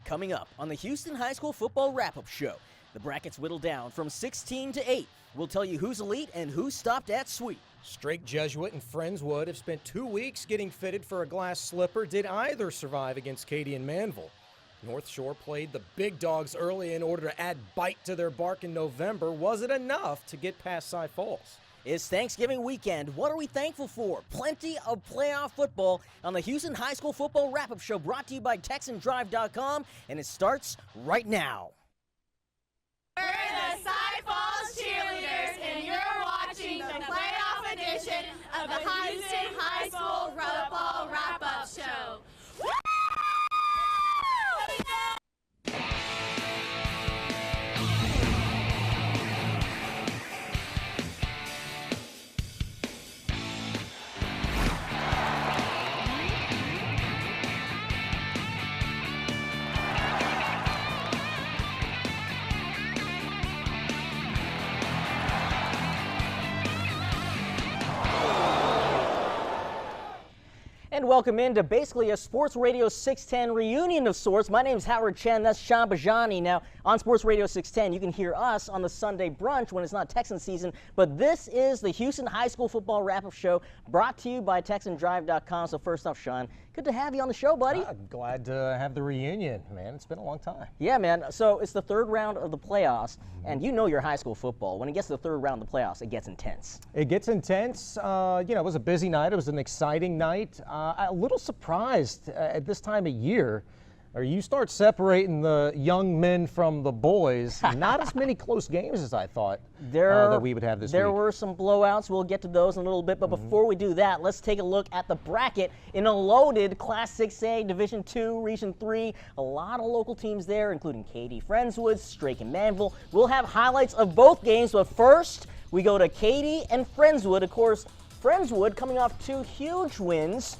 Coming up on the Houston High School Football Wrap-Up Show, the brackets whittle down from 16 to 8. We'll tell you who's elite and who's stopped at sweet. Strake Jesuit and Friendswood have spent 2 weeks getting fitted for a glass slipper. Did either survive against Katy and Manvel? Northshore played the big dogs early in order to add bite to their bark in November. Was it enough to get past Cy Falls? It's Thanksgiving weekend. What are we thankful for? Plenty of playoff football on the Houston High School Football Wrap-Up Show, brought to you by TexanDrive.com, and it starts right now. We're the Cy Falls Cheerleaders, and you're watching the playoff edition of the Houston High School Football Wrap-Up Show. And welcome into basically a Sports Radio 610 reunion of sorts. My name is Howard Chen. That's Sean Bajani. Now, on Sports Radio 610, you can hear us on the Sunday brunch when it's not Texan season. But this is the Houston High School Football Wrap-Up Show, brought to you by TexanDrive.com. So first off, Sean, good to have you on the show, buddy. Glad to have the reunion, man. It's been a long time. Yeah, man. So it's the third round of the playoffs, and you know your high school football. When it gets to the third round of the playoffs, it gets intense. It gets intense. It was a busy night. It was an exciting night. A little surprised at this time of year, or you start separating the young men from the boys. Not as many close games as I thought that we would have this week. There were some blowouts. We'll get to those in a little bit. But before we do that, let's take a look at the bracket in a loaded Class 6A, Division II, Region 3. A lot of local teams there, including Katy, Friendswood, Strake, and Manvel. We'll have highlights of both games. But first, we go to Katy and Friendswood. Of course, Friendswood coming off 2 huge wins,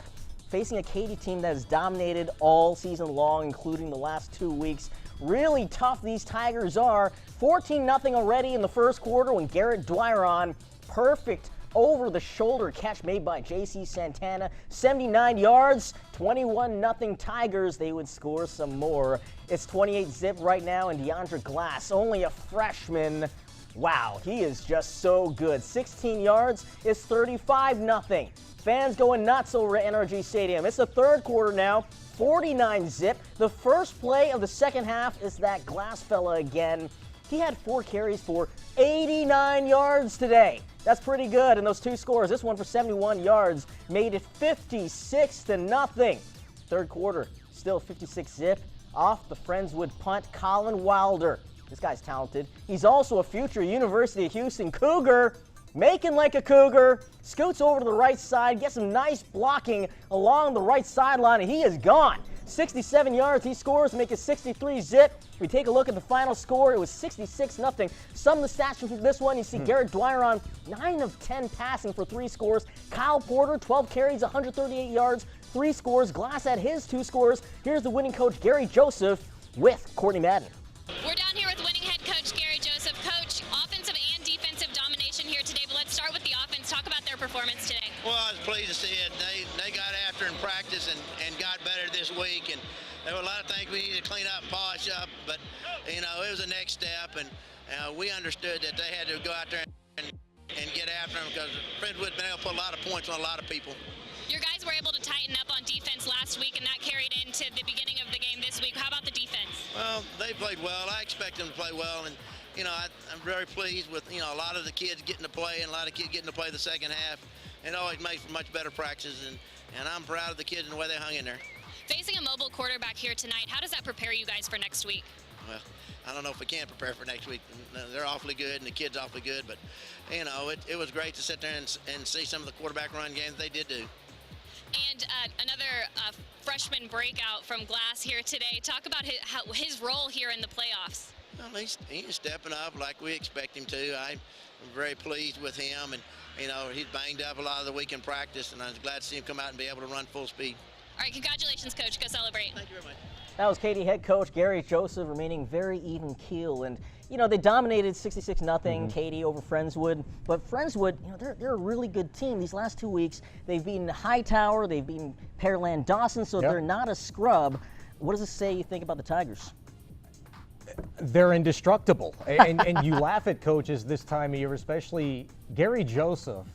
facing a Katy team that has dominated all season long, including the last 2 weeks. Really tough these Tigers are. 14-0 already in the first quarter when Garrett Dwyer perfect over-the-shoulder catch made by J.C. Santana. 79 yards, 21-0 Tigers. They would score some more. It's 28-zip right now, and DeAndre Glass, only a freshman. Wow, he is just so good. 16 yards, it's 35-0. Fans going nuts over at NRG Stadium. It's the third quarter now, 49-zip. The first play of the second half is that Glass fella again. He had 4 carries for 89 yards today. That's pretty good. And those 2 scores, this one for 71 yards, made it 56-0. Third quarter, still 56-zip. Off the Friendswood punt, Colin Wilder. This guy's talented. He's also a future University of Houston Cougar. Making like a Cougar, scoots over to the right side, gets some nice blocking along the right sideline, and he is gone. 67 yards he scores, make it 63-zip. We take a look at the final score. It was 66-0. Some of the stats from this one, you see Garrett Dwyer 9 of 10 passing for 3 scores. Kyle Porter, 12 carries, 138 yards, 3 scores. Glass had his 2 scores. Here's the winning coach, Gary Joseph, with Courtney Madden. We're down here with winning head coach Gary Joseph. Coach, offensive and defensive domination here today, but let's start with the offense. Talk about their performance today. Well, I was pleased to see it. They got after in practice and got better this week, and there were a lot of things we needed to clean up and polish up, but, it was a next step, and we understood that they had to go out there and get after them because Friendswood been able to put a lot of points on a lot of people. Your guys were able to tighten up on defense last week, and that carried into the beginning of the game this week. How about the defense? Well, they played well. I expect them to play well, and I'm very pleased with a lot of the kids getting to play and a lot of kids getting to play the second half. It always makes for much better practices, and I'm proud of the kids and the way they hung in there. Facing a mobile quarterback here tonight, how does that prepare you guys for next week? Well, I don't know if we can prepare for next week. They're awfully good, and the kids awfully good, but it was great to sit there and see some of the quarterback run games they did do. And another freshman breakout from Glass here today. Talk about his role here in the playoffs. Well, he's stepping up like we expect him to. I'm very pleased with him, and he's banged up a lot of the week in practice, and I was glad to see him come out and be able to run full speed. All right, congratulations, Coach. Go celebrate. Thank you very much. That was Katy head coach Gary Joseph, remaining very even keel. And, they dominated 66-0, Katy over Friendswood. But Friendswood, they're a really good team. These last 2 weeks, they've beaten Hightower, they've beaten Pearland Dawson, so they're not a scrub. What does this say you think about the Tigers? They're indestructible. And you laugh at coaches this time of year, especially Gary Joseph.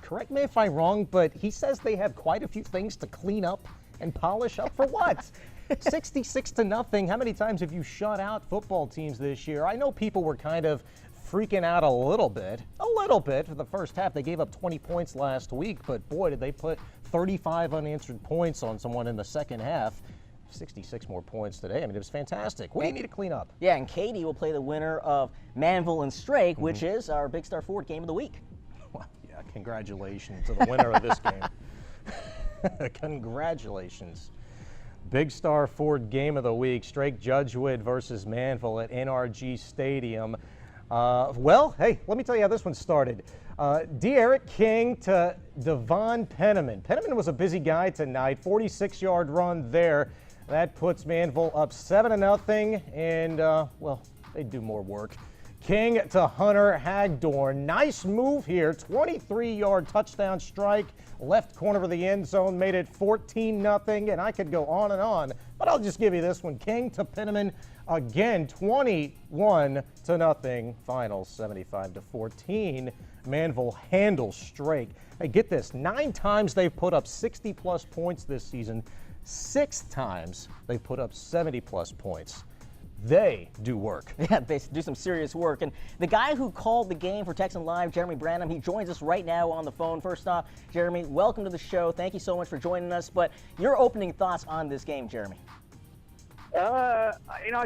Correct me if I'm wrong, but he says they have quite a few things to clean up and polish up. For what? 66-0. How many times have you shut out football teams this year? I know people were kind of freaking out a little bit for the first half. They gave up 20 points last week, but boy, did they put 35 unanswered points on someone in the second half. 66 more points today. I mean, it was fantastic. What do you need to clean up? Yeah, and Katy will play the winner of Manvel and Strake, which is our Big Star Ford game of the week. Well, yeah, congratulations to the winner of this game. Congratulations. Big Star Ford game of the week, Strake Jesuit versus Manvel at NRG Stadium. Well, hey, let me tell you how this one started. De'Eric King to Devon Penniman. Penniman was a busy guy tonight, 46-yard run there. That puts Manvel up 7-0, and, well, they do more work. King to Hunter Hagdorn. Nice move here, 23-yard touchdown strike, left corner of the end zone, made it 14-0, and I could go on, but I'll just give you this one. King to Penniman, again, 21-0, final 75-14. Manvel handles Strake. Hey, get this, 9 times they've put up 60-plus points this season. 6 times they've put up 70-plus points. They do work. Yeah, they do some serious work. And the guy who called the game for Texan Live, Jeremy Branham, he joins us right now on the phone. First off, Jeremy, welcome to the show. Thank you so much for joining us. But your opening thoughts on this game, Jeremy? I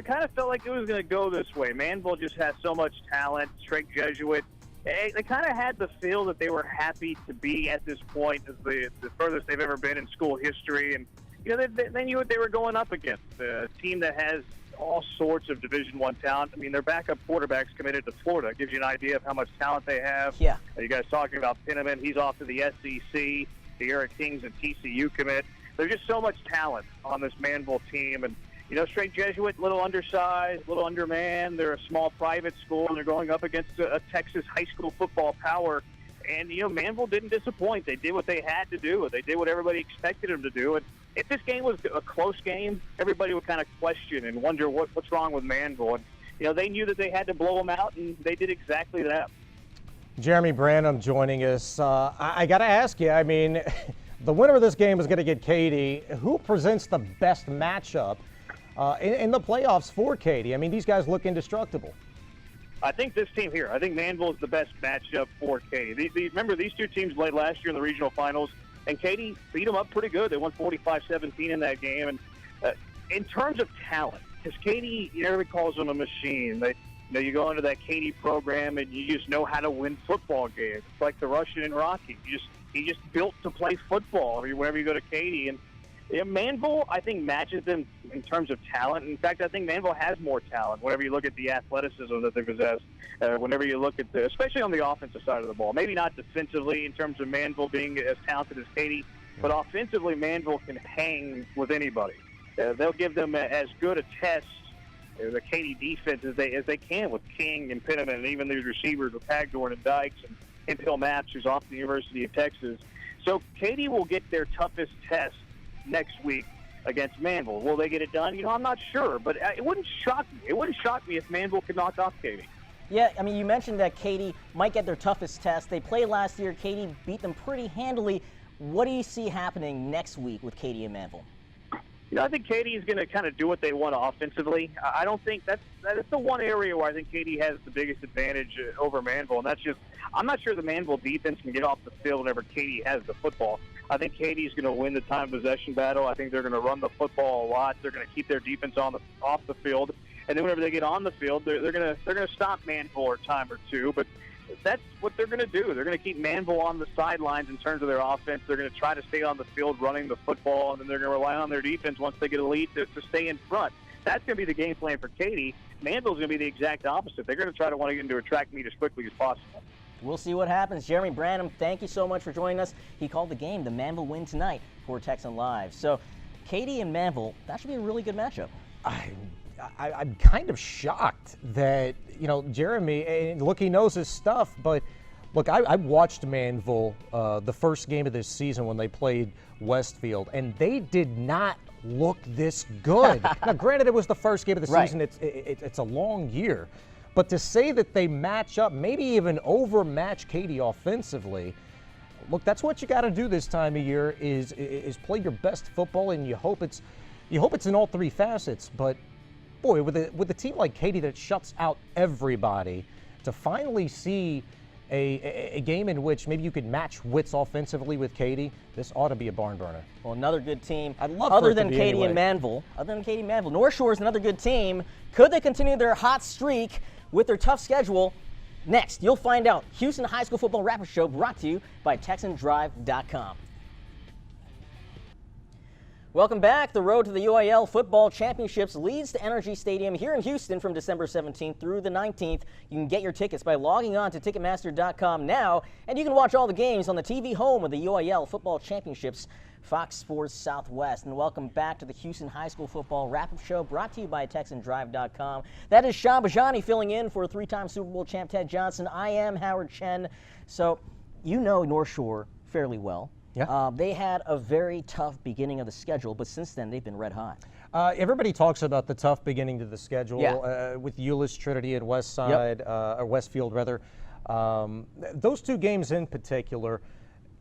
kind of felt like it was going to go this way. Manvel just has so much talent. Strake Jesuit, they kind of had the feel that they were happy to be at this point as the furthest they've ever been in school history. And, they knew what they were going up against, a team that has all sorts of Division I talent. I mean, their backup quarterback's committed to Florida. It gives you an idea of how much talent they have. Yeah. You guys talking about Penniman, he's off to the SEC. De'Eric King's a TCU commit. There's just so much talent on this Manvel team. And, Strake Jesuit, little undersized, little undermanned. They're a small private school, and they're going up against a Texas high school football power. And, Manvel didn't disappoint. They did what they had to do. They did what everybody expected them to do. And if this game was a close game, everybody would kind of question and wonder what's wrong with Manvel. And, they knew that they had to blow them out, and they did exactly that. Jeremy Branham joining us. I got to ask you, I mean, the winner of this game is going to get Katy. Who presents the best matchup in the playoffs for Katy? I mean, these guys look indestructible. I think this team here, I think Manvel is the best matchup for Katy. Remember, these two teams played last year in the regional finals, and Katy beat them up pretty good. They won 45-17 in that game. And in terms of talent, because Katy, everybody calls them a machine. You go into that Katy program, and you just know how to win football games. It's like the Russian and Rocky. He just built to play football whenever you go to Katy. And Manvel, I think, matches them in terms of talent. In fact, I think Manvel has more talent whenever you look at the athleticism that they possess, whenever you look at especially on the offensive side of the ball. Maybe not defensively in terms of Manvel being as talented as Katy, but offensively, Manvel can hang with anybody. They'll give them as good a test, the Katy defense, as they can with King and Penniman, and even these receivers with Hagdorn and Dykes and Phil Mapps, who's off the University of Texas. So Katy will get their toughest test next week against Manvel. Will they get it done? I'm not sure, but it wouldn't shock me. It wouldn't shock me if Manvel could knock off Katy. Yeah, I mean, you mentioned that Katy might get their toughest test. They played last year. Katy beat them pretty handily. What do you see happening next week with Katy and Manvel? I think Katy is going to kind of do what they want offensively. I don't think that's the one area where I think Katy has the biggest advantage over Manvel, and that's just I'm not sure the Manvel defense can get off the field whenever Katy has the football. I think Katy's going to win the time possession battle. I think they're going to run the football a lot. They're going to keep their defense off the field, and then whenever they get on the field, they're going to stop Manvel a time or two. But that's what they're going to do. They're going to keep Manvel on the sidelines in terms of their offense. They're going to try to stay on the field running the football, and then they're going to rely on their defense once they get a lead to stay in front. That's going to be the game plan for Katy. Manvel's going to be the exact opposite. They're going to try to want to get into a track meet as quickly as possible. We'll see what happens. Jeremy Branham, thank you so much for joining us. He called the game. The Manvel win tonight for Texan Live. So Katy and Manvel, that should be a really good matchup. I'm kind of shocked that, Jeremy, and look, he knows his stuff, but Look, I watched Manvel the first game of this season when they played Westfield, and they did not look this good. Now, granted, it was the first game of the season. It's a long year. But to say that they match up, maybe even overmatch Katy offensively, look, that's what you got to do this time of year is play your best football, and you hope it's in all three facets. But boy, with a team like Katy that shuts out everybody, to finally see a game in which maybe you could match wits offensively with Katy, this ought to be a barn burner. Well, another good team. I'd love other for it than to be Katy anyway. and Manvel. Other than Katy and Manvel, North Shore is another good team. Could they continue their hot streak with their tough schedule? Next, you'll find out. Houston High School Football Wrap-Up Show brought to you by TexanDrive.com. Welcome back. The road to the UIL Football Championships leads to Energy Stadium here in Houston from December 17th through the 19th. You can get your tickets by logging on to Ticketmaster.com now, and you can watch all the games on the TV home of the UIL Football Championships, Fox Sports Southwest. And welcome back to the Houston High School Football Wrap-Up Show brought to you by TexanDrive.com. That is Sean Bajani filling in for three-time Super Bowl champ Ted Johnson. I am Howard Chen. So you know North Shore fairly well. Yeah. They had a very tough beginning of the schedule, but since then they've been red hot. Everybody talks about the tough beginning to the schedule with Euless, Trinity, and Westside, or Westfield rather. Those two games in particular,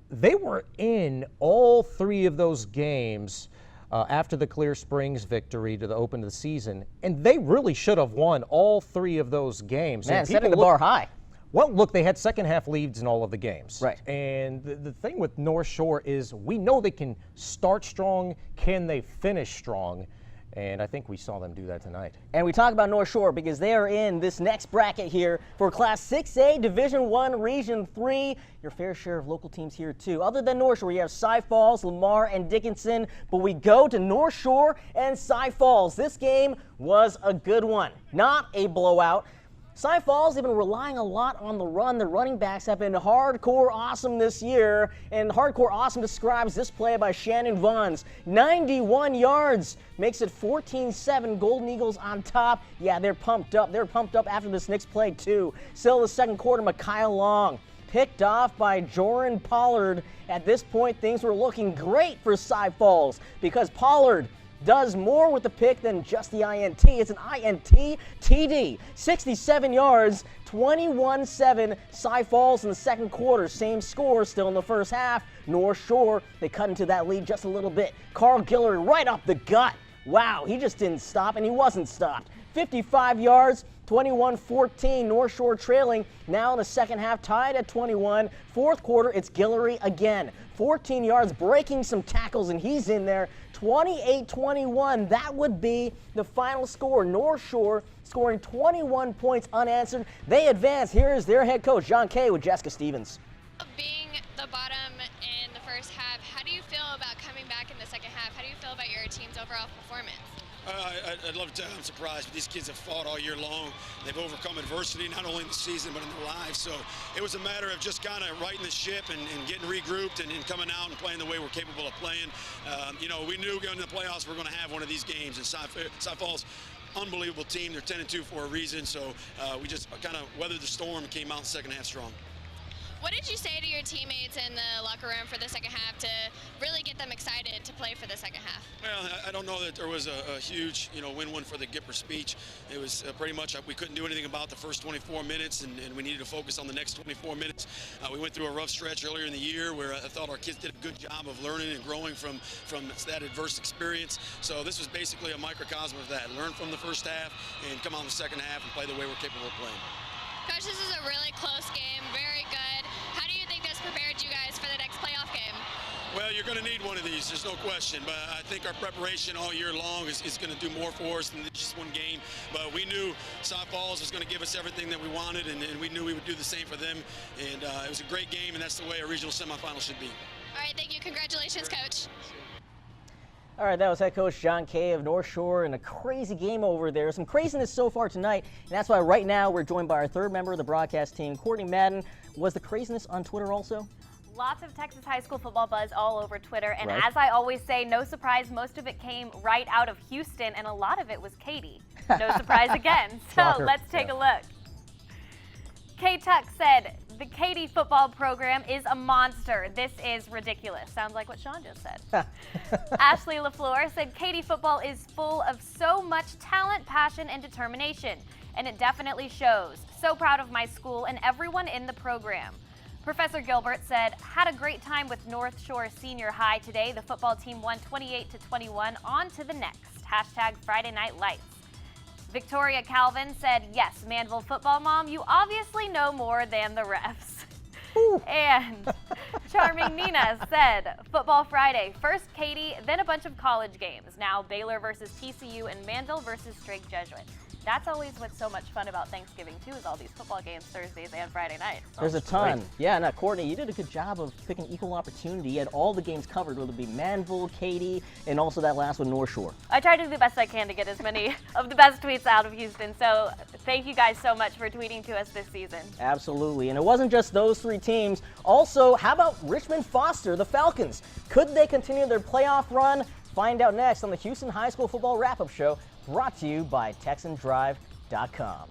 they were in all three of those games after the Clear Springs victory to the open of the season, and they really should have won all three of those games. Man, setting the bar high. Well, look, they had second half leads in all of the games. Right. And the thing with North Shore is we know they can start strong. Can they finish strong? And I think we saw them do that tonight. And we talk about North Shore because they are in this next bracket here for Class 6A Division I Region 3. Your fair share of local teams here too. Other than North Shore, you have Cy Falls, Lamar, and Dickinson. But we go to North Shore and Cy Falls. This game was a good one, not a blowout. Cy Falls, they've been relying a lot on the run. Their running backs have been hardcore awesome this year, and hardcore awesome describes this play by Shannon Vaughns. 91 yards makes it 14-7. Golden Eagles on top. Yeah, they're pumped up. They're pumped up after this next play, too. Still the second quarter, Micaiah Long picked off by Joran Pollard. At this point, things were looking great for Cy Falls because Pollard does more with the pick than just the INT. It's an INT TD. 67 yards, 21-7. Cy Falls in the second quarter. Same score still in the first half. North Shore, they cut into that lead just a little bit. Carl Guillory right up the gut. Wow, he just didn't stop, and he wasn't stopped. 55 yards, 21-14. North Shore trailing. Now in the second half, tied at 21. Fourth quarter, it's Guillory again. 14 yards, breaking some tackles, and he's in there. 28-21. That would be the final score. North Shore scoring 21 points unanswered. They advance. Here is their head coach, John Kay, with Jessica Stevens. Being the bottom in the first half, how do you feel about coming back in the second half? How do you feel about your team's overall performance? I'd love to tell you I'm surprised, but these kids have fought all year long. They've overcome adversity, not only in the season, but in their lives. So it was a matter of just kind of righting the ship and getting regrouped and coming out and playing the way we're capable of playing. We knew going to the playoffs we're going to have one of these games. And Cy Falls, unbelievable team. They're 10-2 for a reason. So we just kind of weathered the storm and came out in the second half strong. What did you say to your teammates in the locker room for the second half to really get them excited to play for the second half? Well, I don't know that there was a huge, win-win for the Gipper speech. It was pretty much we couldn't do anything about the first 24 minutes, and we needed to focus on the next 24 minutes. We went through a rough stretch earlier in the year where I thought our kids did a good job of learning and growing from that adverse experience. So this was basically a microcosm of that. Learn from the first half and come out in the second half and play the way we're capable of playing. Coach, this is a really close game, very good. How do you think this prepared you guys for the next playoff game? Well, you're going to need one of these, there's no question. But I think our preparation all year long is going to do more for us than just one game. But we knew Cy Falls was going to give us everything that we wanted, and we knew we would do the same for them. And it was a great game, and that's the way a regional semifinal should be. All right, thank you. Congratulations, Coach. All right, that was head coach John Kay of North Shore, and a crazy game over there. Some craziness so far tonight, and that's why right now we're joined by our third member of the broadcast team, Courtney Madden. Was the craziness on Twitter also? Lots of Texas high school football buzz all over Twitter, and Right. as I always say, no surprise, most of it came right out of Houston, and a lot of it was Katy. No surprise again. So Shocker. let's take a look. K Tuck said, The Katy football program is a monster. This is ridiculous. Sounds like what Sean just said. Ashley LaFleur said Katy football is full of so much talent, passion, and determination, and it definitely shows. So proud of my school and everyone in the program. Professor Gilbert said, had a great time with Northshore Senior High today. The football team won 28-21. On to the next. Hashtag Friday Night Lights. Victoria Calvin said, yes, Manvel football mom, you obviously know more than the refs. And Charming Nina said, Football Friday, first Katy, then a bunch of college games. Now Baylor versus TCU and Manvel versus Strake Jesuit. That's always what's so much fun about Thanksgiving, too, is all these football games Thursdays and Friday nights. There's a ton. Great. Yeah, now, Courtney, you did a good job of picking equal opportunity. You had all the games covered, whether it be Manvel, Katy, and also that last one, North Shore. I try to do the best I can to get as many of the best tweets out of Houston, so thank you guys so much for tweeting to us this season. Absolutely, and it wasn't just those three teams. Also, how about Richmond Foster, the Falcons? Could they continue their playoff run? Find out next on the Houston High School Football Wrap-Up Show, brought to you by TexanDrive.com.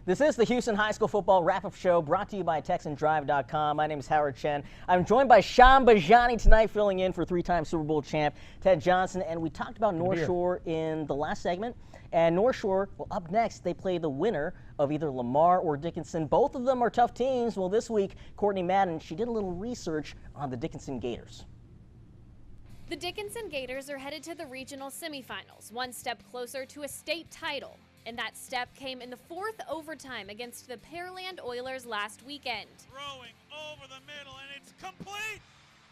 This is the Houston High School Football Wrap-Up Show, brought to you by TexanDrive.com. My name is Howard Chen. I'm joined by Sean Bajani tonight, filling in for three-time Super Bowl champ Ted Johnson, and we talked about North Shore in the last segment. And North Shore, well, up next, they play the winner of either Lamar or Dickinson. Both of them are tough teams. Well, this week, Courtney Madden, she did a little research on the Dickinson Gators. The Dickinson Gators are headed to the regional semifinals, one step closer to a state title. And that step came in the fourth overtime against the Pearland Oilers last weekend. Throwing over the middle, and it's complete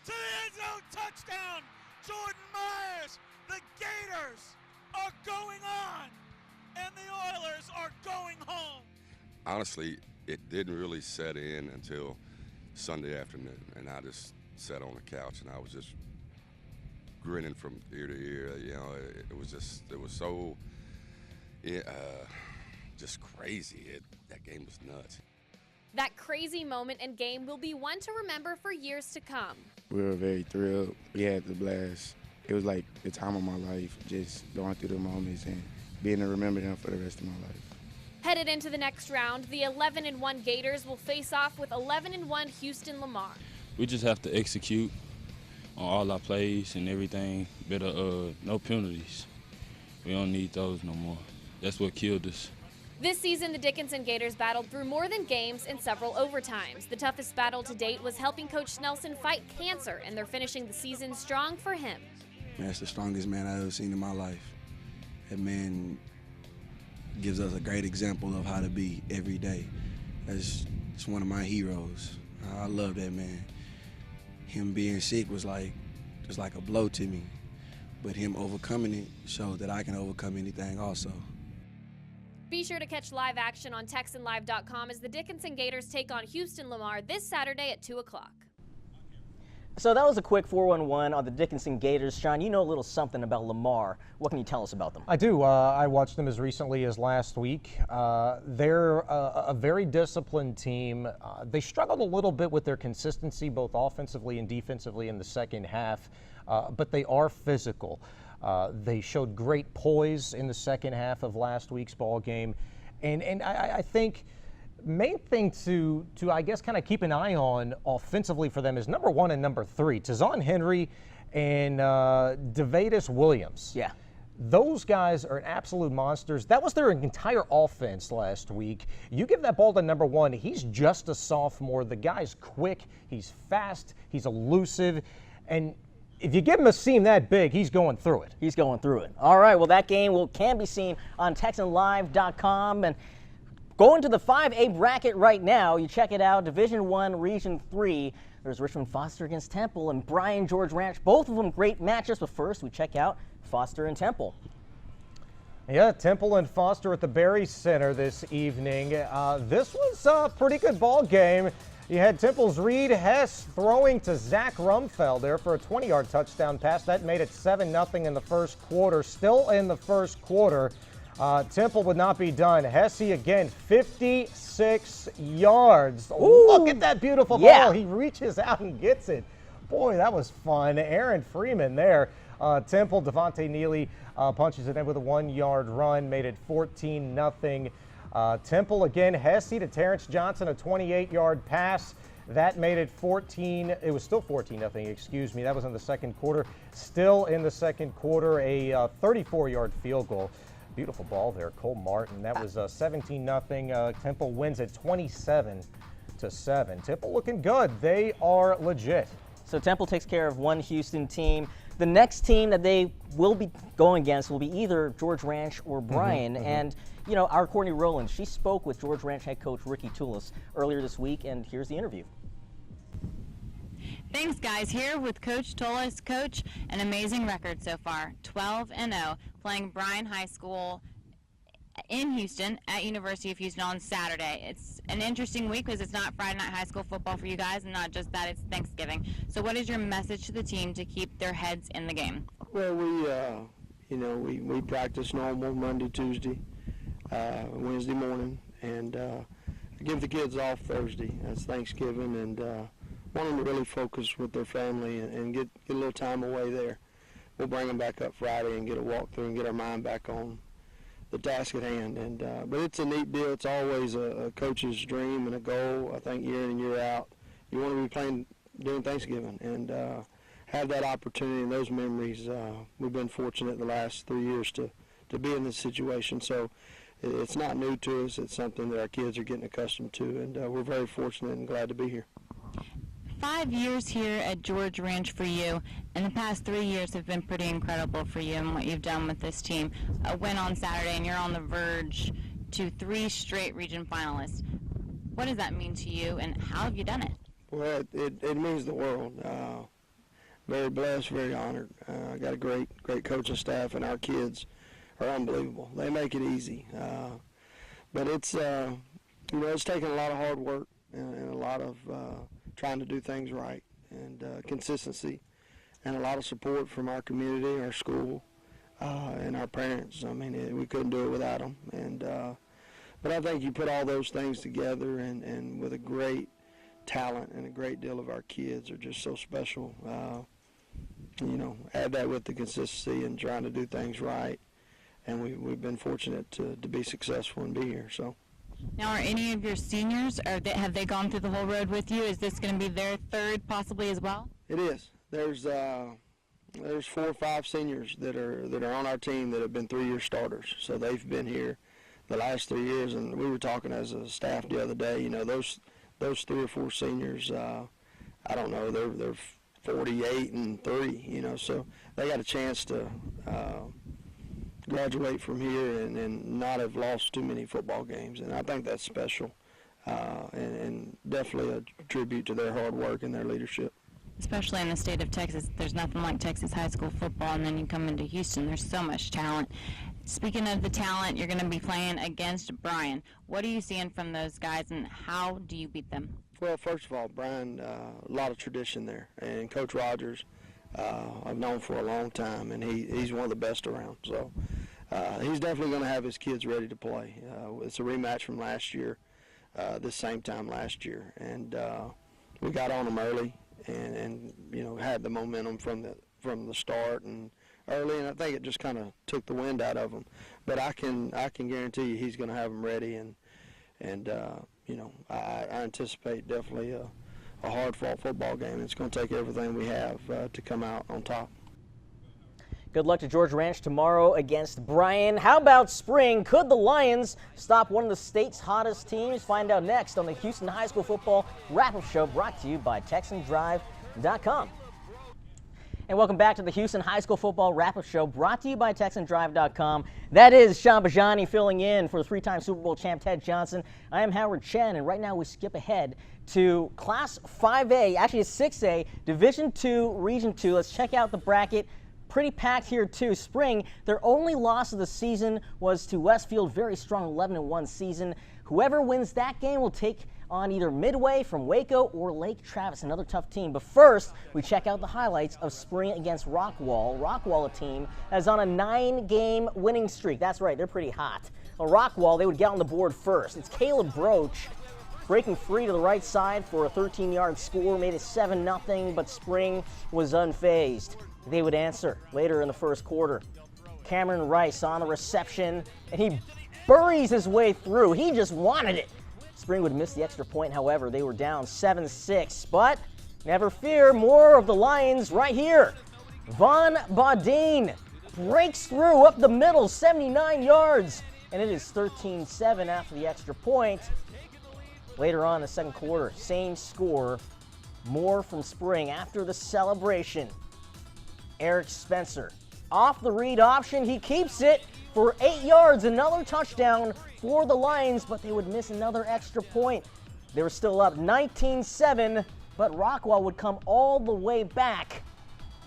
to the end zone. Touchdown, Jordan Myers. The Gators are going on, and the Oilers are going home. Honestly, it didn't really set in until Sunday afternoon, and I just sat on the couch, and I was just grinning from ear to ear. You know, it was so just crazy. That game was nuts. That crazy moment and game will be one to remember for years to come. We were very thrilled. We had the blast. It was like the time of my life, just going through the moments and being to remember them for the rest of my life. Headed into the next round, the 11-1 Gators will face off with 11-1 Houston Lamar. We just have to execute on all our plays and everything. Better, no penalties. We don't need those no more. That's what killed us. This season, the Dickinson Gators battled through more than games and several overtimes. The toughest battle to date was helping Coach Snelson fight cancer, and they're finishing the season strong for him. Man, that's the strongest man I've ever seen in my life. That man gives us a great example of how to be every day. That's one of my heroes. I love that man. Him being sick was like a blow to me, but him overcoming it showed that I can overcome anything also. Be sure to catch live action on TexanLive.com as the Dickinson Gators take on Houston Lamar this Saturday at 2 o'clock. So that was a quick 4-1-1 on the Dickinson Gators. Sean, you know a little something about Lamar. What can you tell us about them? I do. I watched them as recently as last week. They're a very disciplined team. They struggled a little bit with their consistency, both offensively and defensively in the second half, but they are physical. They showed great poise in the second half of last week's ball game. And I think main thing to I guess kind of keep an eye on offensively for them is number 1 and number 3, Tazon Henry and DeVatus Williams. Yeah. Those guys are absolute monsters. That was their entire offense last week. You give that ball to number 1, he's just a sophomore. The guy's quick, he's fast, he's elusive, and if you give him a seam that big, he's going through it. He's going through it. All right, well, that game can be seen on TexanLive.com. And going to the 5A bracket right now, you check it out, Division I, Region 3. There's Richmond Foster against Temple and Bryan George Ranch. Both of them great matchups, but first we check out Foster and Temple. Yeah, Temple and Foster at the Berry Center this evening. This was a pretty good ball game. You had Temple's Reed Hess throwing to Zach Rumfeld there for a 20-yard touchdown pass. That made it 7-0 in the first quarter. Still in the first quarter, Temple would not be done. Hesse again, 56 yards. Ooh, look at that beautiful ball. He reaches out and gets it. Boy, that was fun. Aaron Freeman there. Temple, Devontae Neely punches it in with a 1-yard run, made it 14-0. Temple again, Hesse to Terrence Johnson, a 28-yard pass. That made it 14. It was still 14-0, excuse me. That was in the second quarter. Still in the second quarter, a 34-yard field goal. Beautiful ball there, Cole Martin. That was 17-0. Temple wins at 27-7. Temple looking good. They are legit. So Temple takes care of one Houston team. The next team that they will be going against will be either George Ranch or Bryan. And, you know, our Courtney Rowland, she spoke with George Ranch head coach Ricky Toulis earlier this week, and here's the interview. Thanks, guys. Here with Coach Toulis. Coach, an amazing record so far, 12-0, playing Bryan High School in Houston at University of Houston on Saturday. It's an interesting week because it's not Friday night high school football for you guys, and not just that, it's Thanksgiving. So what is your message to the team to keep their heads in the game? Well, we practice normal Monday, Tuesday, Wednesday morning, and give the kids off Thursday. That's Thanksgiving, and want them to really focus with their family and get a little time away there. We'll bring them back up Friday and get a walkthrough and get our mind back on the task at hand. And but it's a neat deal. It's always a coach's dream and a goal, I think, year in and year out. You want to be playing during Thanksgiving and have that opportunity and those memories. We've been fortunate the last 3 years to be in this situation. So it's not new to us. It's something that our kids are getting accustomed to, and we're very fortunate and glad to be here. 5 years here at George Ranch for you, and the past 3 years have been pretty incredible for you and what you've done with this team. A win on Saturday, and you're on the verge to 3 straight region finalists. What does that mean to you, and how have you done it? Well, it means the world. Very blessed, very honored. I got a great coaching staff, and our kids are unbelievable. They make it easy. But it's it's taken a lot of hard work and a lot of trying to do things right, and consistency, and a lot of support from our community, our school, and our parents. I mean, we couldn't do it without them. And but I think you put all those things together, and with a great talent, and a great deal of our kids are just so special. Add that with the consistency and trying to do things right, and we've been fortunate to be successful and be here. So. Now, are any of your seniors, have they gone through the whole road with you? Is this going to be their third possibly as well? It is. There's 4 or 5 seniors that are on our team that have been 3-year starters. So they've been here the last 3 years, and we were talking as a staff the other day. Those 3 or 4 seniors, I don't know, they're 48 and 3. So they got a chance to graduate from here and not have lost too many football games, and I think that's special, and definitely a tribute to their hard work and their leadership. Especially in the state of Texas, there's nothing like Texas high school football, and then you come into Houston, there's so much talent. Speaking of the talent, you're going to be playing against Bryan. What are you seeing from those guys, and how do you beat them? Well, first of all, Bryan, a lot of tradition there, and Coach Rogers, I've known for a long time, and he's one of the best around. So he's definitely going to have his kids ready to play. It's a rematch from last year, this same time last year, and we got on them early, and had the momentum from the start and early, and I think it just kind of took the wind out of him. But I can guarantee you he's going to have them ready, and I anticipate definitely a hard-fought football game. It's going to take everything we have to come out on top. Good luck to George Ranch tomorrow against Bryan. How about spring? Could the Lions stop one of the state's hottest teams? Find out next on the Houston High School Football Wrap-Up Show, brought to you by TexanDrive.com. And welcome back to the Houston High School Football Wrap-Up Show, brought to you by TexanDrive.com. That is Sean Bajani filling in for the 3-time Super Bowl champ Ted Johnson. I am Howard Chen, and right now we skip ahead to Class 5A, actually it's 6A, Division II, Region 2. Let's check out the bracket. Pretty packed here too. Spring, their only loss of the season was to Westfield, very strong 11-1 season. Whoever wins that game will take on either Midway from Waco or Lake Travis, another tough team. But first, we check out the highlights of spring against Rockwall. Rockwall, a team that's on a 9-game winning streak. That's right, they're pretty hot. Rockwall, they would get on the board first. It's Caleb Broach breaking free to the right side for a 13-yard score, made it 7-0, but Spring was unfazed. They would answer later in the first quarter. Cameron Rice on the reception, and he buries his way through. He just wanted it. Springwood missed the extra point, however. They were down 7-6, but never fear, more of the Lions right here. Von Bodine breaks through up the middle, 79 yards, and it is 13-7 after the extra point. Later on in the second quarter, same score, more from Spring after the celebration. Eric Spencer off the read option, he keeps it for 8 yards, another touchdown for the Lions, but they would miss another extra point. They were still up 19-7, but Rockwall would come all the way back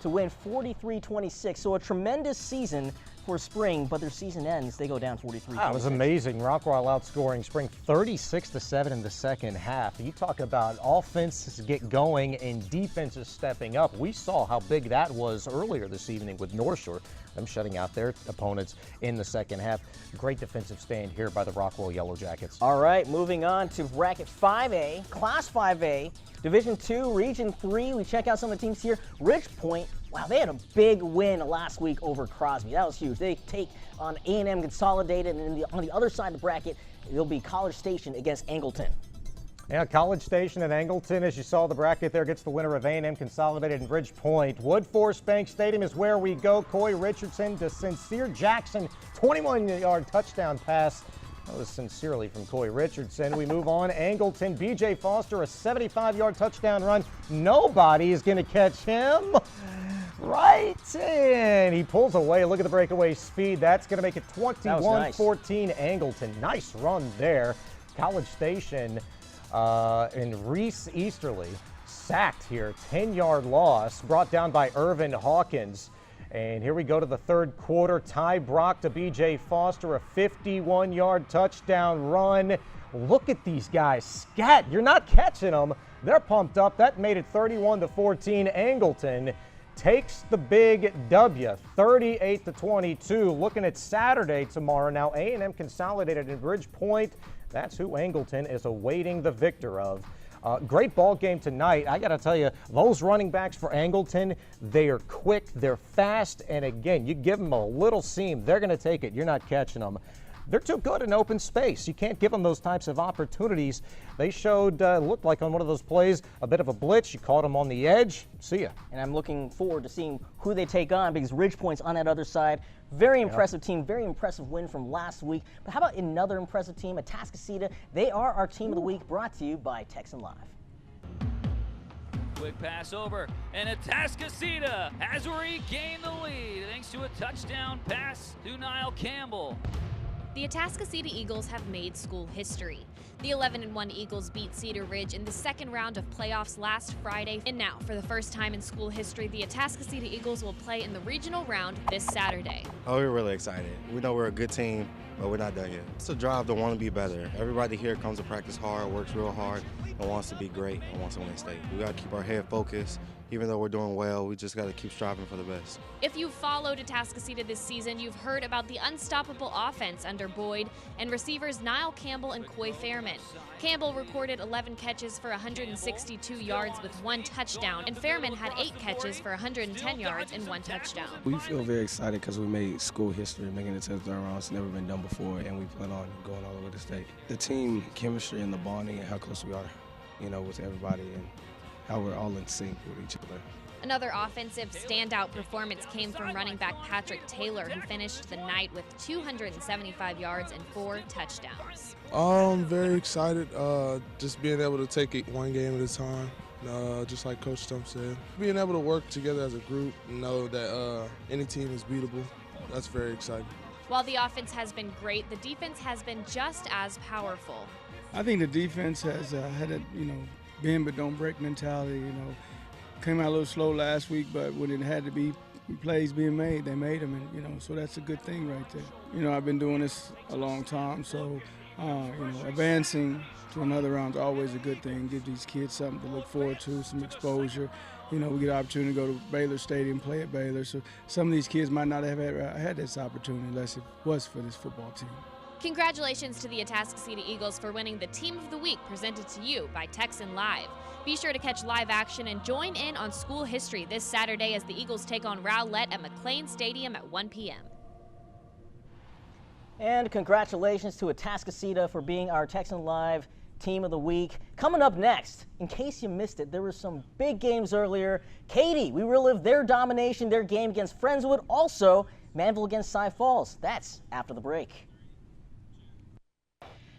to win 43-26. So a tremendous season for Spring, but their season ends, they go down 43-26. That was amazing. Rockwall outscoring Spring 36-7 in the second half. You talk about offenses get going and defenses stepping up. We saw how big that was earlier this evening with Northshore, them shutting out their opponents in the second half. Great defensive stand here by the Rockwall Yellow Jackets. All right, moving on to bracket 5A, Class 5A, Division 2, Region 3. We check out some of the teams here. Ridgepoint, wow, they had a big win last week over Crosby. That was huge. They take on A&M Consolidated, and on the other side of the bracket, it'll be College Station against Angleton. Yeah, College Station and Angleton, as you saw the bracket there, gets the winner of A&M Consolidated and Ridgepoint. Woodforest Bank Stadium is where we go. Coy Richardson to Sincere Jackson, 21-yard touchdown pass. That was sincerely from Coy Richardson. We move on. Angleton, B.J. Foster, a 75-yard touchdown run. Nobody is going to catch him. Right in. He pulls away. Look at the breakaway speed. That's going to make it 21-14 Angleton. Nice run there. College Station and Reese Easterly sacked here. 10-yard loss brought down by Irvin Hawkins. And here we go to the third quarter. Ty Brock to B.J. Foster, a 51-yard touchdown run. Look at these guys. Scat, you're not catching them. They're pumped up. That made it 31-14. Angleton takes the big W, 38-22. Looking at Saturday tomorrow now, A&M Consolidated in Ridgepoint. That's who Angleton is awaiting the victor of. Great ball game tonight. I got to tell you, those running backs for Angleton, they are quick, they're fast, and again, you give them a little seam, they're going to take it. You're not catching them. They're too good in open space. You can't give them those types of opportunities. They showed, looked like on one of those plays, a bit of a blitz. You caught them on the edge. See ya. And I'm looking forward to seeing who they take on because Ridgepoint's on that other side. Very impressive team, very impressive win from last week. But how about another impressive team, Atascocita? They are our team of the week, brought to you by Texan Live. Quick pass over, and Atascocita has regained the lead thanks to a touchdown pass to Niall Campbell. The Atascocita Eagles have made school history. The 11-1 Eagles beat Cedar Ridge in the second round of playoffs last Friday. And now, for the first time in school history, the Atascocita Eagles will play in the regional round this Saturday. Oh, we're really excited. We know we're a good team, but we're not done yet. It's a drive to want to be better. Everybody here comes to practice hard, works real hard, and wants to be great and wants to win state. We got to keep our head focused. Even though we're doing well, we just got to keep striving for the best. If you've followed Atascocita this season, you've heard about the unstoppable offense under Boyd and receivers Niall Campbell and Coy Fairman. Campbell recorded 11 catches for 162 yards with 1 touchdown, and Fairman had 8 catches for 110 yards and 1 touchdown. We feel very excited because we made school history, making it to the third round. It's never been done before, and we plan on going all over the state. The team chemistry and the bonding and how close we are, with everybody, and how we're all in sync with each other. Another offensive standout performance came from running back Patrick Taylor, who finished the night with 275 yards and 4 touchdowns. Very excited, just being able to take it one game at a time, just like Coach Stump said. Being able to work together as a group and know that any team is beatable, that's very exciting. While the offense has been great, the defense has been just as powerful. I think the defense has had a, bend but don't break mentality. Came out a little slow last week, but when it had to be plays being made, they made them, and so that's a good thing right there. I've been doing this a long time, so advancing to another round is always a good thing. Give these kids something to look forward to, some exposure. We get an opportunity to go to Baylor Stadium, play at Baylor, so some of these kids might not have had this opportunity unless it was for this football team. Congratulations to the Atascocita Eagles for winning the Team of the Week presented to you by Texan Live. Be sure to catch live action and join in on school history this Saturday as the Eagles take on Rowlett at McLean Stadium at 1 p.m. And congratulations to Atascocita for being our Texan Live Team of the Week. Coming up next, in case you missed it, there were some big games earlier. Katy, we relived their domination, their game against Friendswood. Also, Manvel against Cy Falls. That's after the break.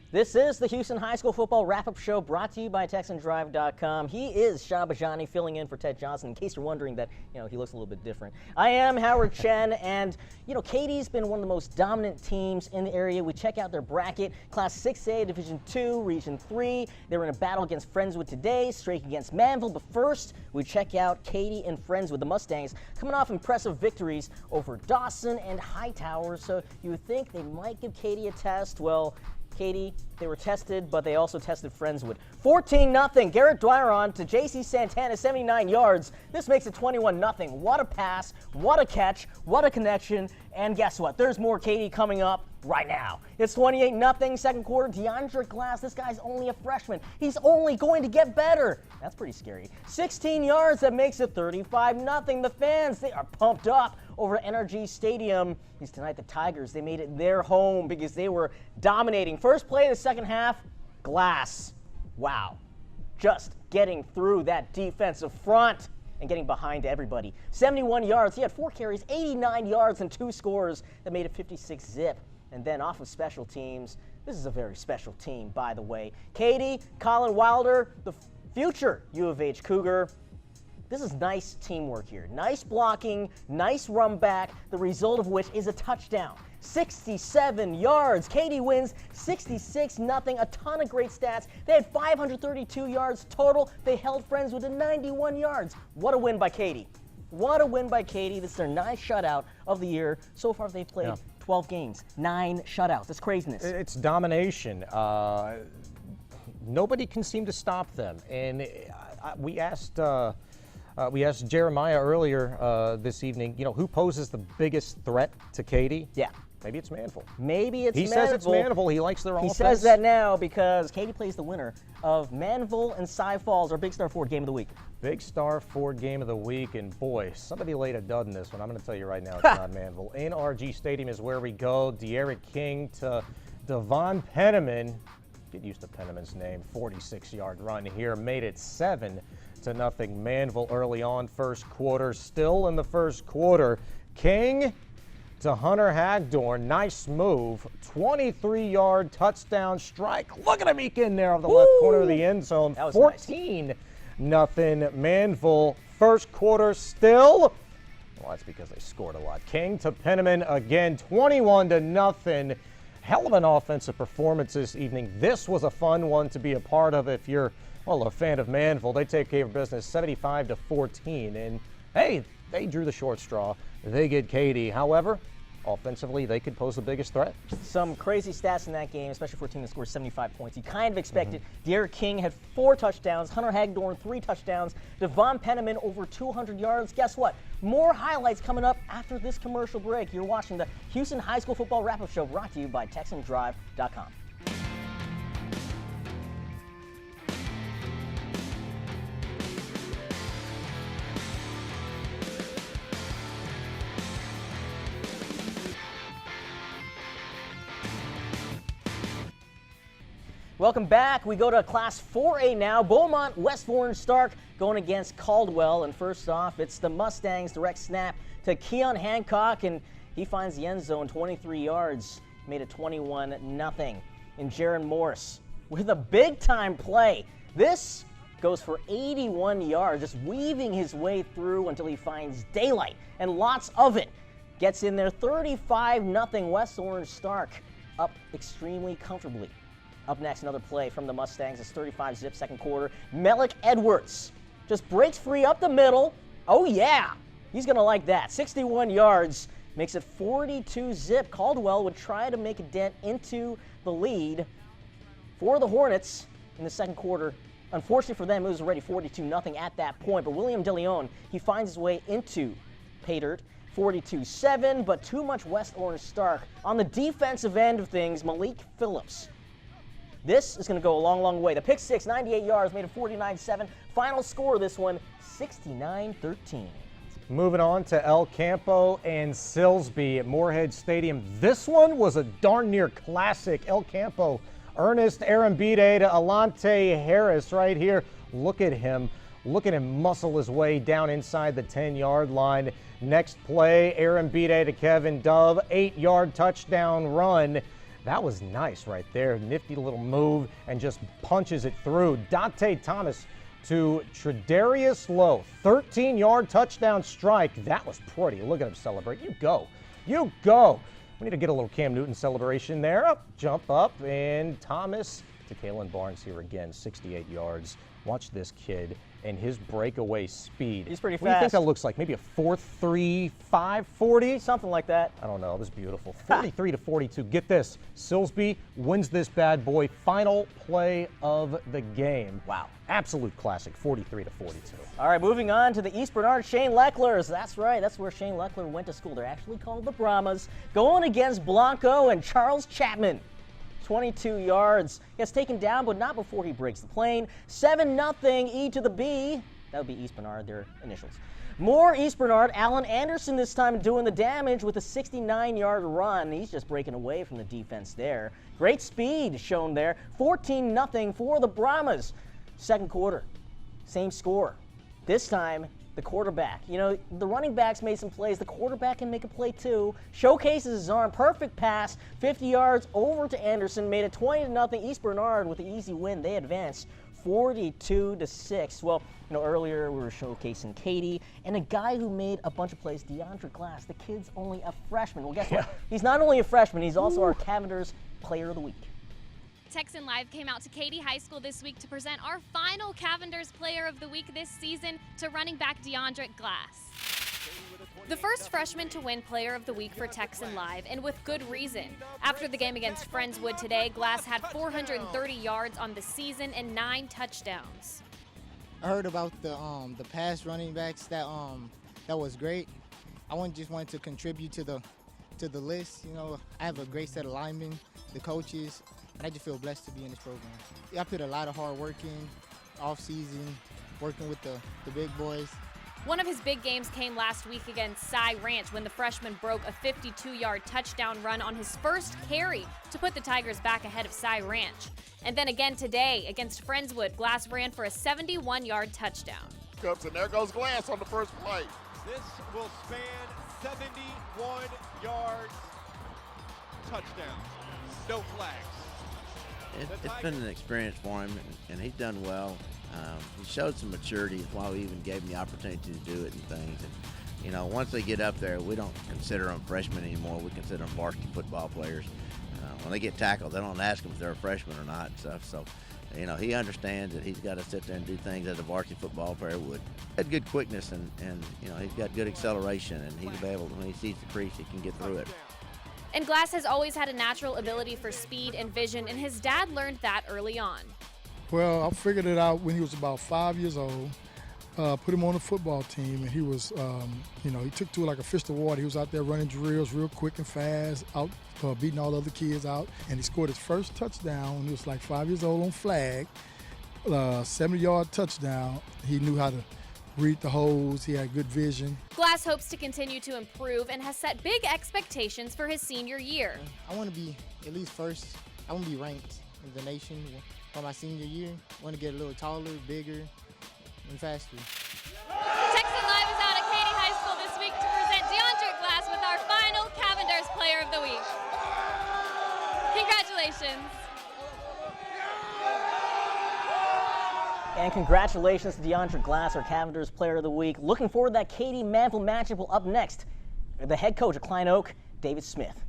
This is the Houston High School Football Wrap-Up Show brought to you by TexanDrive.com. He is Shabajani filling in for Ted Johnson, in case you're wondering that, he looks a little bit different. I am Howard Chen, and, Katy's been one of the most dominant teams in the area. We check out their bracket, Class 6A, Division 2, Region 3. They were in a battle against Friendswood today, Strake against Manvel. But first, we check out Katy and Friendswood, the Mustangs, coming off impressive victories over Dawson and Hightower. So you would think they might give Katy a test. Well, Katy, they were tested, but they also tested Friendswood. 14-0. Garrett Dwyer on to J.C. Santana, 79 yards. This makes it 21-0. What a pass, what a catch, what a connection. And guess what? There's more Katy coming up right now. It's 28-0, second quarter. DeAndre Glass, this guy's only a freshman. He's only going to get better. That's pretty scary. 16 yards, that makes it 35-0. The fans, they are pumped up over NRG Stadium. Because tonight the Tigers, they made it their home because they were dominating. First play of the second half, Glass. Wow. Just getting through that defensive front and getting behind everybody. 71 yards. He had 4 carries, 89 yards, and 2 scores that made it 56-zip. And then off of special teams, this is a very special team, by the way. Katy, Colin Wilder, the future U of H Cougar. This is nice teamwork here. Nice blocking, nice run back, the result of which is a touchdown. 67 yards. Katy wins 66-0. A ton of great stats. They had 532 yards total. They held Friendswood to 91 yards. What a win by Katy. What a win by Katy. This is their 9th shutout of the year. So far, they've played 12 games, 9 shutouts. That's craziness. It's domination. Nobody can seem to stop them. And we asked Jeremiah earlier this evening, who poses the biggest threat to Katy? Yeah. Maybe it's Manvel. Maybe it's Manvel. He says it's Manvel. He likes their offense. He says that now because Katy plays the winner of Manvel and Cy Falls, our Big Star Ford Game of the Week. Big Star Ford Game of the Week, and boy, somebody laid a dud in this one. I'm going to tell you right now, it's not Manvel. NRG Stadium is where we go. De'Eric King to Devon Penniman. Get used to Penniman's name. 46-yard run here made it 7-0. Manvel early on, first quarter. Still in the first quarter. King to Hunter Hagdorn. Nice move. 23-yard touchdown strike. Look at him eke in there of the left corner of the end zone. 14-0 Manvel. First quarter still. Well, that's because they scored a lot. King to Penniman again. 21-0. Hell of an offensive performance this evening. This was a fun one to be a part of if you're, a fan of Manvel. They take care of business 75-14. And, hey, they drew the short straw. They get Katy. However, offensively, they could pose the biggest threat. Some crazy stats in that game, especially for a team that scored 75 points. You kind of expected. De'Eric King had 4 touchdowns. Hunter Hagdorn, 3 touchdowns. Devon Penniman, over 200 yards. Guess what? More highlights coming up after this commercial break. You're watching the Houston High School Football Wrap-Up Show brought to you by TexanDrive.com. Welcome back. We go to Class 4A now. Beaumont, West Orange Stark going against Caldwell. And first off, it's the Mustangs. Direct snap to Keon Hancock, and he finds the end zone, 23 yards. Made it 21-0. And Jaron Morse with a big-time play. This goes for 81 yards, just weaving his way through until he finds daylight, and lots of it. Gets in there, 35-0. West Orange Stark up extremely comfortably. Up next, another play from the Mustangs. It's 35-zip, second quarter. Melik Edwards just breaks free up the middle. Oh, yeah. He's going to like that. 61 yards makes it 42-zip. Caldwell would try to make a dent into the lead for the Hornets in the second quarter. Unfortunately for them, it was already 42-0 at that point. But William DeLeon, he finds his way into pay dirt. 42-7, but too much West Orange Stark. On the defensive end of things, Malik Phillips. This is going to go a long, long way. The pick six, 98 yards, made it 49-7. Final score of this one, 69-13. Moving on to El Campo and Silsbee at Moorhead Stadium. This one was a darn near classic. El Campo, Ernest Arambide to Alante Harris right here. Look at him. Look at him muscle his way down inside the 10-yard line. Next play, Arambide to Kevin Dove, 8-yard touchdown run. That was nice right there. Nifty little move and just punches it through. Dante Thomas to Tredarius Lowe, 13-yard touchdown strike. That was pretty. Look at him celebrate. You go. You go. We need to get a little Cam Newton celebration there. Up, jump up, and Thomas to Kalen Barnes here again, 68 yards. Watch this kid and his breakaway speed. He's pretty What do you think fast. that looks like? Maybe a 4.35 40? Something like that. I don't know. It was beautiful. 43 to 42. Get this. Silsbee wins this bad boy. Final play of the game. Wow. Absolute classic. 43 to 42. All right, moving on to the East Bernard Shane Lecklers. That's right. That's where Shane Leckler went to school. They're actually called the Brahmas. Going against Blanco and Charles Chapman. 22 yards. Gets taken down, but not before he breaks the plane. 7-0 E to the B. That would be East Bernard, their initials. More East Bernard. Alan Anderson this time doing the damage with a 69-yard run. He's just breaking away from the defense there. Great speed shown there. 14-0 for the Brahmas. Second quarter, same score. This time, the quarterback. You know, the running backs made some plays. The quarterback can make a play too. Showcases his arm. Perfect pass. 50 yards over to Anderson. Made it 20-0 East Bernard with the easy win. They advanced 42-6. Well, you know, earlier we were showcasing Katy and a guy who made a bunch of plays, DeAndre Glass. The kid's only a freshman. Well, guess what? He's not only a freshman, he's also our Cavender's Player of the Week. Texan Live came out to Katy High School this week to present our final Cavender's Player of the Week this season to running back DeAndre Glass. The first freshman to win Player of the Week for Texan Live, and with good reason. After the game against Friendswood today, Glass had 430 yards on the season and 9 touchdowns. I heard about the pass running backs that was great. I just wanted to contribute to the list. You know, I have a great set of linemen, the coaches, and I just feel blessed to be in this program. I put a lot of hard work in, off season, working with the big boys. One of his big games came last week against Cy Ranch when the freshman broke a 52-yard touchdown run on his first carry to put the Tigers back ahead of Cy Ranch. And then again today against Friendswood, Glass ran for a 71-yard touchdown. And there goes Glass on the first play. This will span 71 yards. Touchdown. No flags. It's been an experience for him, and he's done well. He showed some maturity. That's why we even gave him the opportunity to do it and things. And, you know, once they get up there, we don't consider them freshmen anymore. We consider them varsity football players. When they get tackled, they don't ask them if they're a freshman or not and stuff. So, you know, he understands that he's got to sit there and do things as a varsity football player would. He had good quickness, and you know, he's got good acceleration, and he'll be able, when he sees the crease, he can get through it. And Glass has always had a natural ability for speed and vision, and his dad learned that early on. Well, I figured it out when he was about 5 years old. Put him on the football team, and he was, you know, he took to it like a fish to water. He was out there running drills real quick and fast, out beating all the other kids out. And he scored his first touchdown when he was like 5 years old on flag, 70-yard touchdown. He knew how to read the holes. He had good vision. Glass hopes to continue to improve and has set big expectations for his senior year. I want to be at least first. I want to be ranked in the nation for my senior year. I want to get a little taller, bigger, and faster. Texan Live is out at Katy High School this week to present DeAndre Glass with our final Cavender's Player of the Week. Congratulations. And congratulations to DeAndre Glass, our Cavender's Player of the Week. Looking forward to that Katy Manvel matchup. Well, up next, the head coach of Klein Oak, David Smith.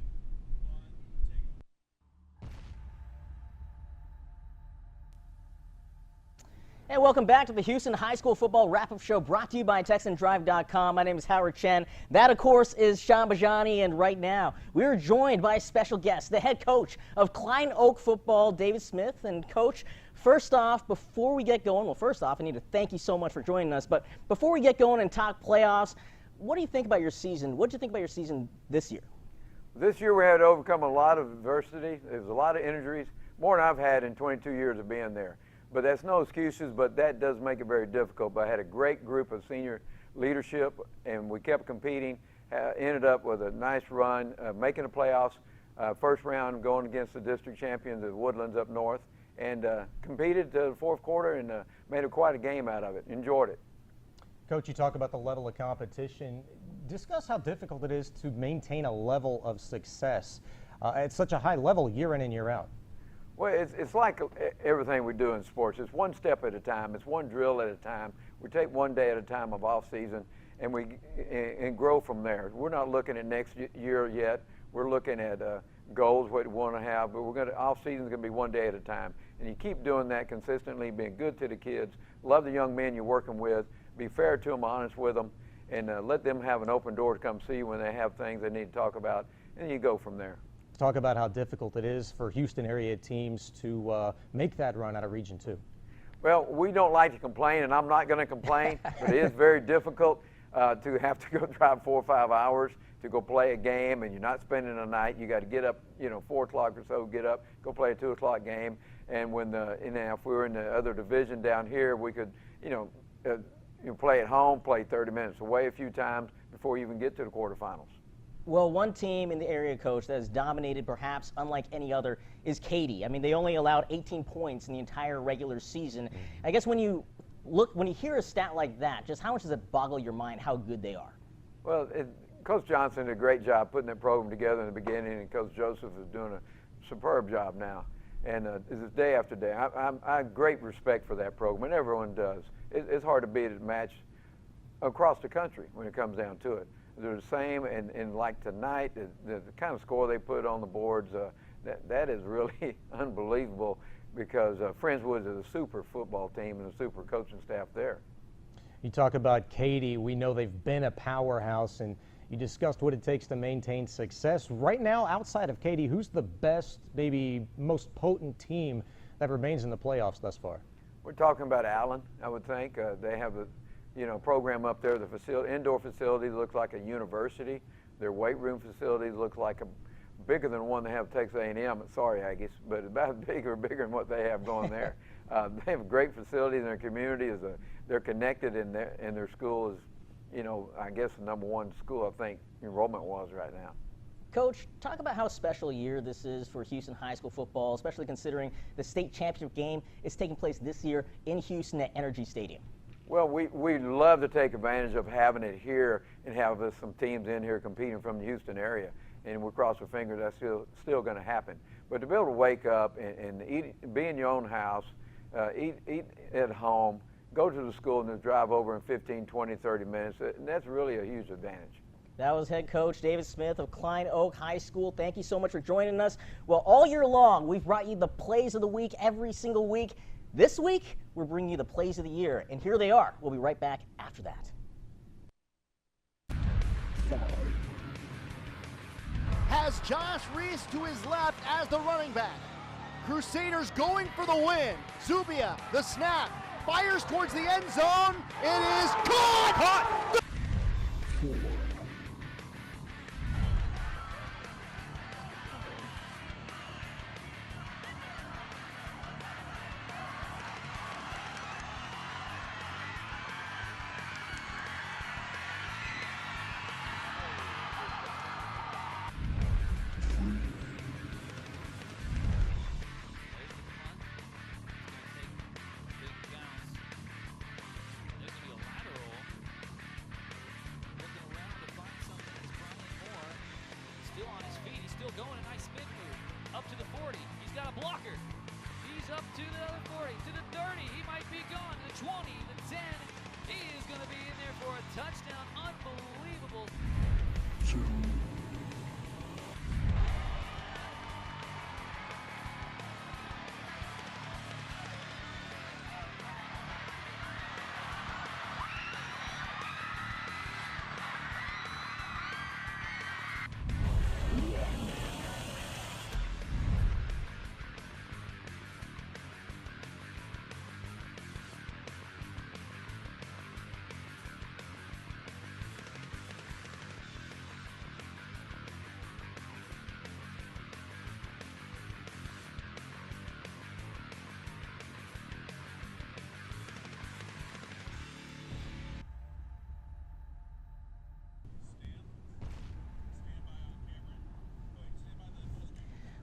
And welcome back to the Houston High School Football Wrap-Up Show, brought to you by TexanDrive.com. My name is Howard Chen. That, of course, is Sean Bajani. And right now, we are joined by a special guest, the head coach of Klein Oak Football, David Smith. And, Coach, first off, before we get going, well, first off, I need to thank you so much for joining us. But before we get going and talk playoffs, what do you think about your season? What did you think about your season this year? This year we had to overcome a lot of adversity. There was a lot of injuries, more than I've had in 22 years of being there. But that's no excuses, but that does make it very difficult. But I had a great group of senior leadership, and we kept competing. Ended up with a nice run, making the playoffs. First round going against the district champions of Woodlands up north, and competed to the fourth quarter and made quite a game out of it. Enjoyed it. Coach, you talk about the level of competition. Discuss how difficult it is to maintain a level of success at such a high level year in and year out. Well, it's like everything we do in sports. It's one step at a time. It's one drill at a time. We take one day at a time of off season, and we grow from there. We're not looking at next year yet. We're looking at goals, what we want to have, but off season is going to be one day at a time. And you keep doing that consistently, being good to the kids, love the young men you're working with, be fair to them, honest with them, and let them have an open door to come see you when they have things they need to talk about, and you go from there. Talk about how difficult it is for Houston area teams to make that run out of Region 2. Well, we don't like to complain, and I'm not going to complain, but it is very difficult to have to go drive 4 or 5 hours to go play a game, and you're not spending the night. You got to get up, 4 o'clock or so, get up, go play a 2 o'clock game. And when if we were in the other division down here, we could, play at home, play 30 minutes away a few times before you even get to the quarterfinals. Well, one team in the area, Coach, that has dominated perhaps unlike any other is Katy. I mean, they only allowed 18 points in the entire regular season. I guess when you hear a stat like that, just how much does it boggle your mind how good they are? Well, Coach Johnson did a great job putting that program together in the beginning, and Coach Joseph is doing a superb job now. And it's day after day. I have great respect for that program, and everyone does. It's hard to beat a match across the country when it comes down to it. They're the same, and like tonight, the kind of score they put on the boards, that is really unbelievable, because Friendswood is a super football team and a super coaching staff there. You talk about Katy. We know they've been a powerhouse, and you discussed what it takes to maintain success. Right now, outside of Katy, who's the best, maybe most potent team that remains in the playoffs thus far? We're talking about Allen, I would think. They have a program up there. The indoor facility looks like a university. Their weight room facilities look like bigger than one they have at Texas A&M. Sorry, Aggies, but about bigger than what they have going there. They have a great facility in their community. They're connected, in their school is, I guess the #1 school, I think, enrollment-wise right now. Coach, talk about how special a year this is for Houston high school football, especially considering the state championship game is taking place this year in Houston at Energy Stadium. Well, we love to take advantage of having it here and have some teams in here competing from the Houston area, and we cross our fingers that's still going to happen. But to be able to wake up and eat, be in your own house, eat at home, go to the school and just drive over in 15, 20, 30 minutes, and that's really a huge advantage. That was head coach David Smith of Klein Oak High School. Thank you so much for joining us. Well, all year long, we've brought you the plays of the week every single week. This week, we're bringing you the plays of the year, and here they are. We'll be right back after that. Has Josh Reese to his left as the running back. Crusaders going for the win. Zubia, the snap, fires towards the end zone. It is caught! Going, a nice spin move, up to the 40, he's got a blocker, he's up to the other 40, to the 30, he might be gone, to the 20, the 10, he is going to be in there for a touchdown, unbelievable.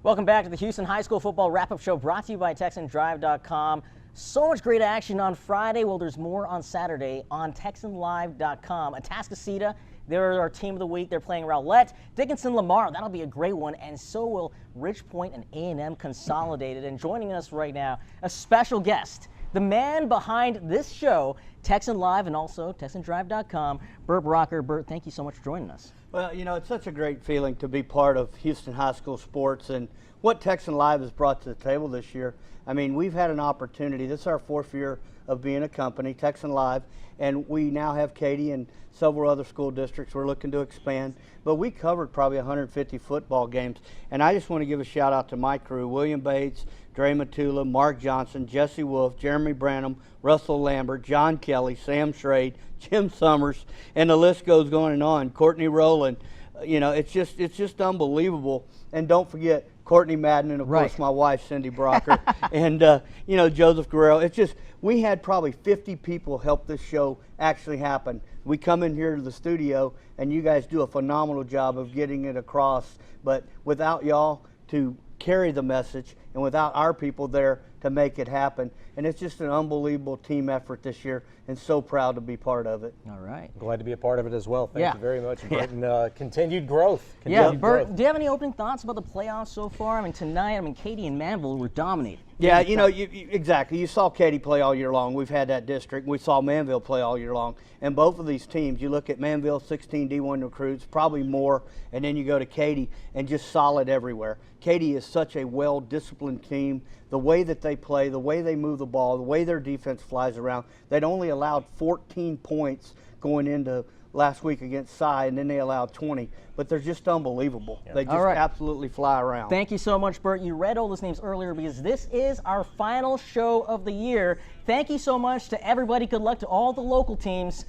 Welcome back to the Houston High School Football Wrap-Up Show, brought to you by TexanDrive.com. So much great action on Friday. Well, there's more on Saturday on TexanLive.com. Atascocita, they're our team of the week. They're playing Rowlett. Dickinson, Lamar, that'll be a great one. And so will Richmond and A&M Consolidated. And joining us right now, a special guest, the man behind this show, Texan Live and also TexanDrive.com, Burt Brocker. Burt, thank you so much for joining us. Well, you know, it's such a great feeling to be part of Houston High School sports and what Texan Live has brought to the table this year. I mean, we've had an opportunity. This is our 4th year of being a company, Texan Live, and we now have Katy and several other school districts. We're looking to expand, but we covered probably 150 football games. And I just want to give a shout out to my crew, William Bates, Dre Matula, Mark Johnson, Jesse Wolf, Jeremy Branham, Russell Lambert, John Kelly, Sam Schrade, Jim Summers, and the list goes going on. Courtney Rowland, you know, it's just unbelievable. And don't forget Courtney Madden and, of course, my wife, Cindy Brocker, and, you know, Joseph Guerrero. It's just, we had probably 50 people help this show actually happen. We come in here to the studio, and you guys do a phenomenal job of getting it across. But without y'all to carry the message and without our people there to make it happen, and it's just an unbelievable team effort this year, and so proud to be part of it. All right. Glad to be a part of it as well. Thank you very much, Burt, Yeah. and continued growth. Burt, do you have any opening thoughts about the playoffs so far? I mean, tonight, Katy and Manvel were dominated. Yeah, you know, exactly. You saw Katy play all year long. We've had that district. We saw Manvel play all year long. And both of these teams, you look at Manvel, 16 D1 recruits, probably more, and then you go to Katy, and just solid everywhere. Katy is such a well-disciplined team. The way that they play, the way they move the ball, the way their defense flies around. They'd only allowed 14 points going into last week against Cy, and then they allowed 20. But they're just unbelievable. They just absolutely fly around. Thank you so much, Burt. You read all those names earlier because this is our final show of the year. Thank you so much to everybody. Good luck to all the local teams.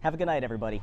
Have a good night, everybody.